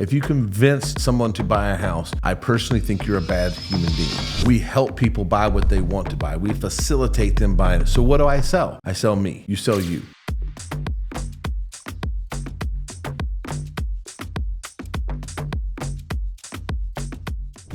If you convince someone to buy a house, I personally think you're a bad human being. We help people buy what they want to buy. We facilitate them buying it. So what do I sell? I sell me. You sell you.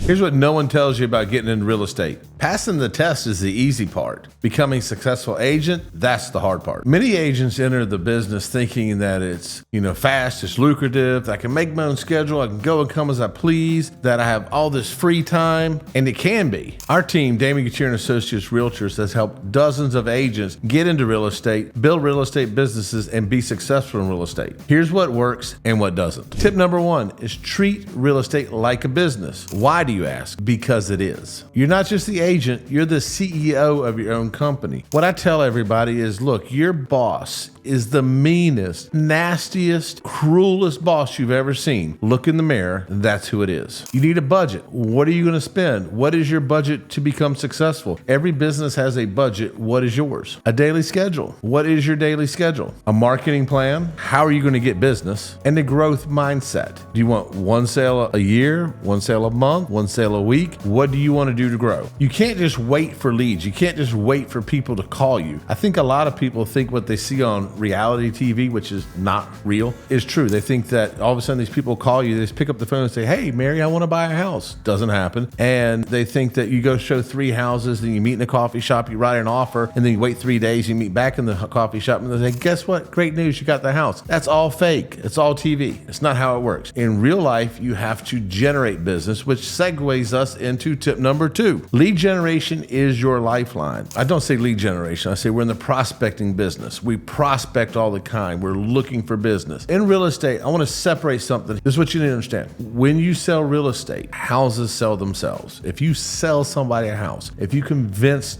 Here's what no one tells you about getting into real estate. Passing the test is the easy part. Becoming a successful agent, that's the hard part. Many agents enter the business thinking that it's, fast, it's lucrative, that I can make my own schedule, I can go and come as I please, that I have all this free time, and it can be. Our team, Damon, Gettier & Associates Realtors, has helped dozens of agents get into real estate, build real estate businesses, and be successful in real estate. Here's what works and what doesn't. Tip number 1 is treat real estate like a business. Why do you ask? Because it is. You're not just the agent, you're the CEO of your own company. What I tell everybody is, look, your boss is the meanest, nastiest, cruelest boss you've ever seen. Look in the mirror, that's who it is. You need a budget. What are you going to spend? What is your budget to become successful? Every business has a budget. What is yours? A daily schedule. What is your daily schedule? A marketing plan. How are you going to get business? And a growth mindset. Do you want one sale a year, one sale a month, one sale a week? What do you want to do to grow? You can't just wait for leads. You can't just wait for people to call you. I think a lot of people think what they see on reality TV, which is not real, is true. They think that all of a sudden these people call you, they just pick up the phone and say, hey, Mary, I want to buy a house. Doesn't happen. And they think that you go show 3 houses, then you meet in a coffee shop, you write an offer, and then you wait 3 days, you meet back in the coffee shop, and they say, guess what? Great news, you got the house. That's all fake. It's all TV. It's not how it works. In real life, you have to generate business, which segues us into tip number 2. Lead generation is your lifeline. I don't say lead generation. I say we're in the prospecting business. We prospect all the time. We're looking for business. In real estate, I want to separate something. This is what you need to understand. When you sell real estate, houses sell themselves. If you sell somebody a house, if you convince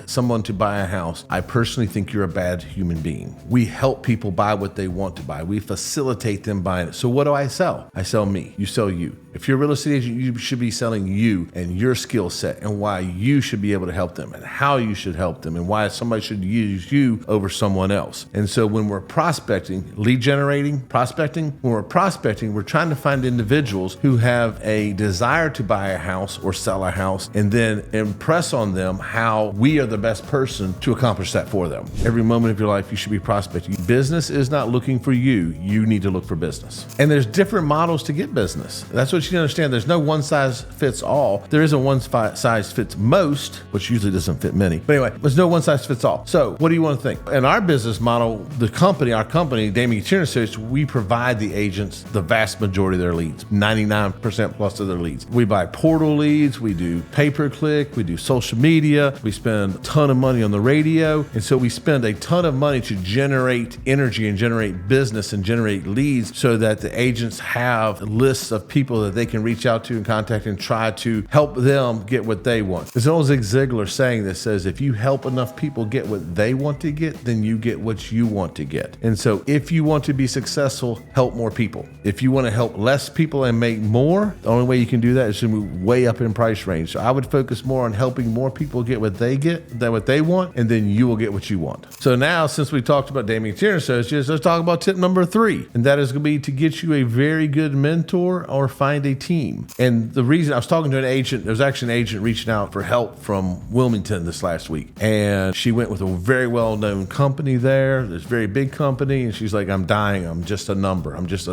someone to buy a house, I personally think you're a bad human being. We help people buy what they want to buy. We facilitate them buying it. So what do I sell? I sell me. You sell you. If you're a real estate agent, you should be selling you and your skill set and why you should be able to help them and how you should help them and why somebody should use you over someone else. And so when we're prospecting, lead generating, prospecting, when we're prospecting, we're trying to find individuals who have a desire to buy a house or sell a house and then impress on them how we are the best person to accomplish that for them. Every moment of your life, you should be prospecting. Business is not looking for you. You need to look for business. And there's different models to get business. That's what you need to understand. There's no one size fits all. There is a one size fits most, which usually doesn't fit many. But anyway, there's no one size fits all. So what do you want to think? In our business model, our company, Damon, Gettier & Associates, we provide the agents the vast majority of their leads, 99% plus of their leads. We buy portal leads, we do pay-per-click, we do social media, we spend a ton of money on the radio. And so we spend a ton of money to generate energy and generate business and generate leads so that the agents have lists of people that they can reach out to and contact and try to help them get what they want. There's an old Zig Ziglar saying that says, if you help enough people get what they want to get, then you get what you want to get. And so if you want to be successful, help more people. If you want to help less people and make more, the only way you can do that is to move way up in price range. So I would focus more on helping more people get what they want, and then you will get what you want. So now, since we talked about Damon, Gettier & Associates, let's talk about tip number 3. And that is going to be to get you a very good mentor or find a team. And the reason I was talking to an agent, there was actually an agent reaching out for help from Wilmington this last week. And she went with a very well-known company there, this very big company. And she's like, I'm dying. I'm just a number. I'm just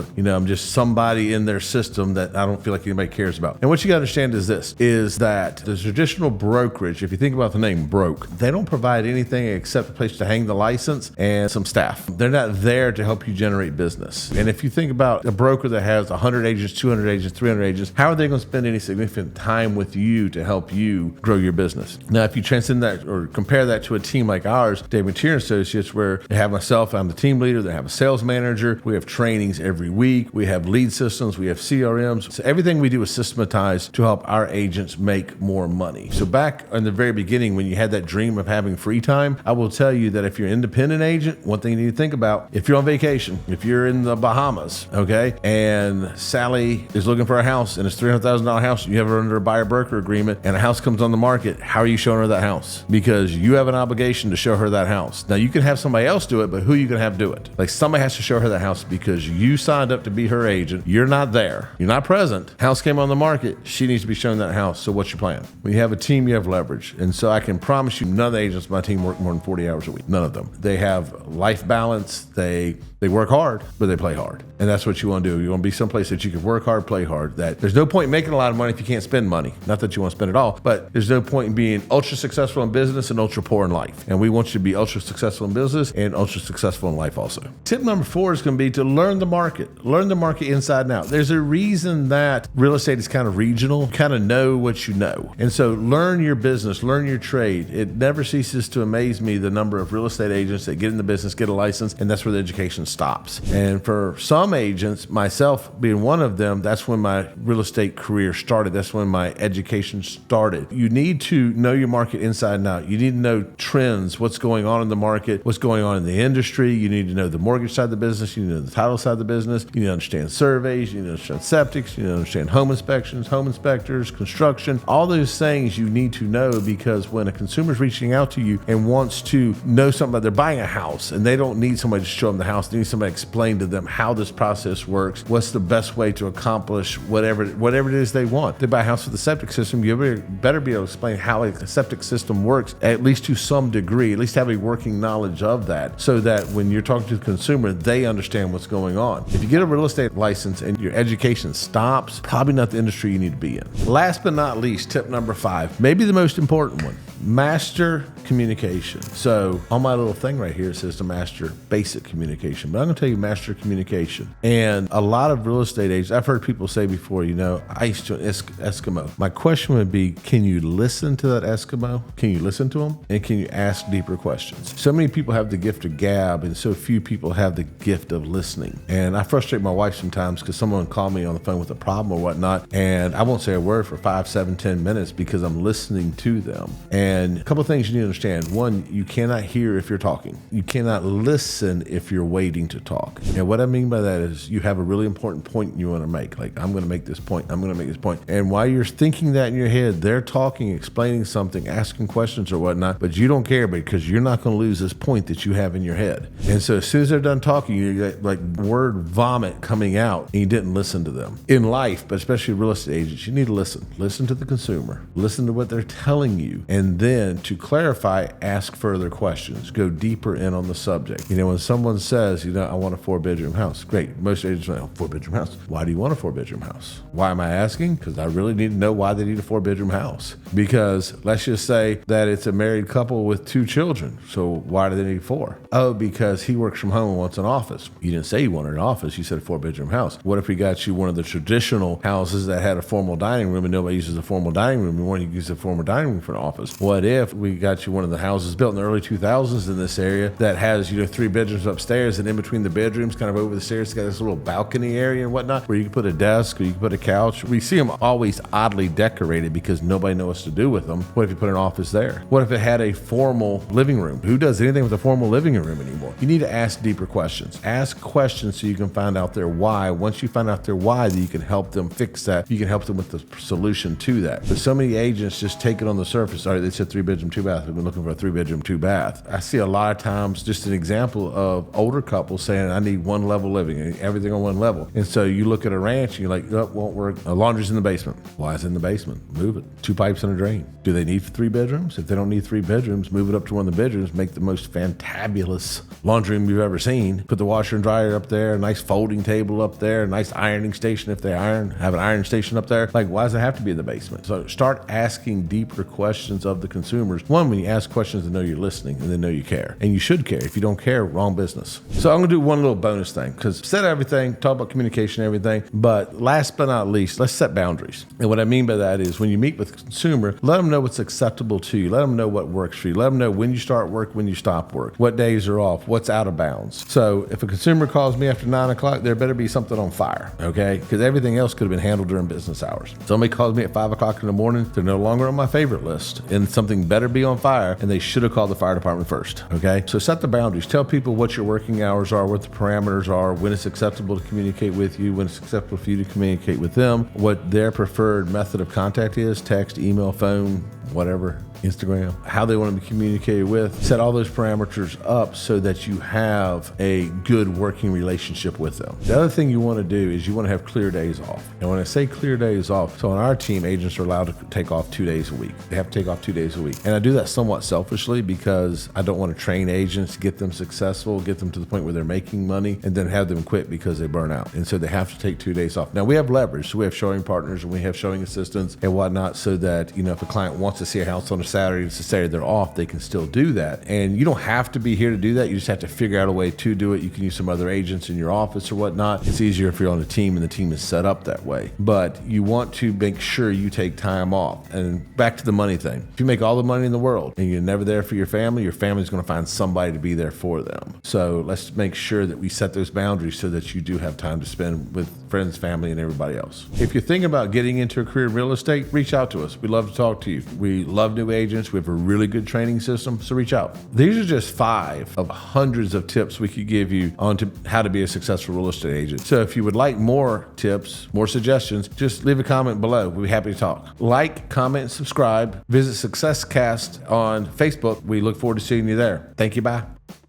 somebody in their system that I don't feel like anybody cares about. And what you got to understand is that the traditional brokerage, if you think about the name broke, they don't provide anything except a place to hang the license and some staff. They're not there to help you generate business. And if you think about a broker that has 100 agents, 200 agents, 300 agents, how are they going to spend any significant time with you to help you grow your business? Now, if you transcend that or compare that to a team like ours, Damon, Gettier & Associates, where they have myself, I'm the team leader, they have a sales manager, we have trainings every week, we have lead systems, we have CRMs. So everything we do is systematized to help our agents make more money. So back in the very beginning, when you had that dream of having free time, I will tell you that if you're an independent agent, one thing you need you think about if you're on vacation, if you're in the Bahamas, okay, and Sally is looking for a house and it's $300,000 house, you have her under a buyer broker agreement, and a house comes on the market, how are you showing her that house? Because you have an obligation to show her that house. Now you can have somebody else do it, but who are you going to have do it? Like, somebody has to show her that house because you signed up to be her agent. You're not there. You're not present. House came on the market. She needs to be shown that house. So what's your plan? When you have a team, you have leverage. And so I can promise you, none of the agents on my team work more than 40 hours a week. None of them. They have life balance. They work hard, but they play hard. And that's what you want to do. You want to be someplace that you can work hard, play hard. That there's no point in making a lot of money if you can't spend money. Not that you want to spend it all, but there's no point in being ultra successful in business and ultra poor in life. And we want you to be ultra successful in business and ultra successful in life also. Tip number 4 is going to be to learn the market. Learn the market inside and out. There's a reason that real estate is kind of regional. Kind of know what you know. And so learn your business, learn your trade. It never ceases to amaze me the number of real estate agents that get in the business, get a license, and that's where the education stops. And for some agents, myself being one of them, that's when my real estate career started. That's when my education started. You need to know your market inside and out. You need to know trends, what's going on in the market, what's going on in the industry. You need to know the mortgage side of the business. You need to know the title side of the business. You need to understand surveys. You need to understand septics. You need to understand home inspections, home inspectors, construction. All those things you need to know, because when a consumer's reaching out to you and wants to know something about, they're buying a house and they don't need somebody to show them the house. They need somebody to explain to them how this process works, what's the best way to accomplish whatever it is they want. They buy a house with a septic system, you better be able to explain how a septic system works, at least to some degree, at least have a working knowledge of that, so that when you're talking to the consumer, they understand what's going on. If you get a real estate license and your education stops, probably not the industry you need to be in. Last but not least, tip number 5, maybe the most important one. Master communication. So on my little thing right here, it says to master basic communication, but I'm going to tell you master communication. And a lot of real estate agents, I've heard people say before, I used to Eskimo. My question would be, can you listen to that Eskimo? Can you listen to them? And can you ask deeper questions? So many people have the gift of gab, and so few people have the gift of listening. And I frustrate my wife sometimes because someone called me on the phone with a problem or whatnot, and I won't say a word for 5, 7, 10 minutes because I'm listening to them. And a couple of things you need to understand. One, you cannot hear if you're talking. You cannot listen if you're waiting to talk. And what I mean by that is you have a really important point you want to make. Like, I'm going to make this point. I'm going to make this point. And while you're thinking that in your head, they're talking, explaining something, asking questions or whatnot, but you don't care because you're not going to lose this point that you have in your head. And so as soon as they're done talking, you get like word vomit coming out and you didn't listen to them. In life, but especially real estate agents, you need to listen. Listen to the consumer. Listen to what they're telling you. And then to clarify, ask further questions. Go deeper in on the subject. When someone says, I want a 4-bedroom house. Great. Most agents say, 4-bedroom house. Why do you want a 4-bedroom house? Why am I asking? Because I really need to know why they need a 4-bedroom house. Because let's just say that it's a married couple with 2 children. So why do they need 4? Oh, because he works from home and wants an office. You didn't say you wanted an office. You said a 4-bedroom house. What if we got you one of the traditional houses that had a formal dining room and nobody uses a formal dining room? You want to use a formal dining room for an office. What if we got you one of the houses built in the early 2000s in this area that has 3 bedrooms upstairs, and in between the bedrooms, kind of over the stairs, it's got this little balcony area and whatnot where you can put a desk or you can put a couch. We see them always oddly decorated because nobody knows what to do with them. What if you put an office there? What if it had a formal living room? Who does anything with a formal living room anymore? You need to ask deeper questions. Ask questions so you can find out their why. Once you find out their why, then you can help them fix that. You can help them with the solution to that. But so many agents just take it on the surface. All right, they said 3-bedroom, 2-bath. We've been looking for a 3-bedroom, 2-bath. I see a lot of times just an example of older couples saying, I need 1 level living, everything on 1 level. And so you look at a ranch and you're like, oh, won't work. Laundry's in the basement. Why is it in the basement? Move it. 2 pipes and a drain. Do they need 3 bedrooms? If they don't need 3 bedrooms, move it up to one of the bedrooms, make the most fantabulous laundry room you've ever seen. Put the washer and dryer up there, a nice folding table up there, a nice ironing station if they iron, have an iron station up there. Like, why does it have to be in the basement? So start asking deeper questions of the consumers. One, when you ask questions, they know you're listening and they know you care. And you should care. If you don't care, wrong business. So I'm going to do one little bonus thing because said everything, talk about communication, everything. But last but not least, let's set boundaries. And what I mean by that is when you meet with a consumer, let them know what's acceptable to you. Let them know what works for you. Let them know when you start work, when you stop work, what days are off, what's out of bounds. So if a consumer calls me after 9 o'clock, there better be something on fire, okay? Because everything else could have been handled during business hours. Somebody calls me at 5 o'clock in the morning, they're no longer on my favorite list, and something better be on fire fire, and they should have called the fire department first. Okay, so set the boundaries. Tell people what your working hours are, what the parameters are, when it's acceptable to communicate with you, when it's acceptable for you to communicate with them, what their preferred method of contact is: text, email, phone, whatever, Instagram, how they want to be communicated with. Set all those parameters up so that you have a good working relationship with them. The other thing you want to do is you want to have clear days off. And when I say clear days off, so on our team, agents are allowed to take off 2 days a week. They have to take off 2 days a week. And I do that somewhat selfishly because I don't want to train agents, get them successful, get them to the point where they're making money, and then have them quit because they burn out. And so they have to take 2 days off. Now we have leverage. So we have showing partners and we have showing assistants and whatnot, so that, you know, if a client wants to see a house on a Saturday, it's a Saturday they're off, they can still do that. And you don't have to be here to do that. You just have to figure out a way to do it. You can use some other agents in your office or whatnot. It's easier if you're on a team and the team is set up that way. But you want to make sure you take time off. And back to the money thing. If you make all the money in the world and you're never there for your family's going to find somebody to be there for them. So let's make sure that we set those boundaries so that you do have time to spend with friends, family, and everybody else. If you're thinking about getting into a career in real estate, reach out to us. We'd love to talk to you. We love new agents. We have a really good training system, so reach out. These are just 5 of hundreds of tips we could give you on to how to be a successful real estate agent. So if you would like more tips, more suggestions, just leave a comment below. We'll be happy to talk. Like, comment, and subscribe. Visit SuccessCast on Facebook. We look forward to seeing you there. Thank you. Bye.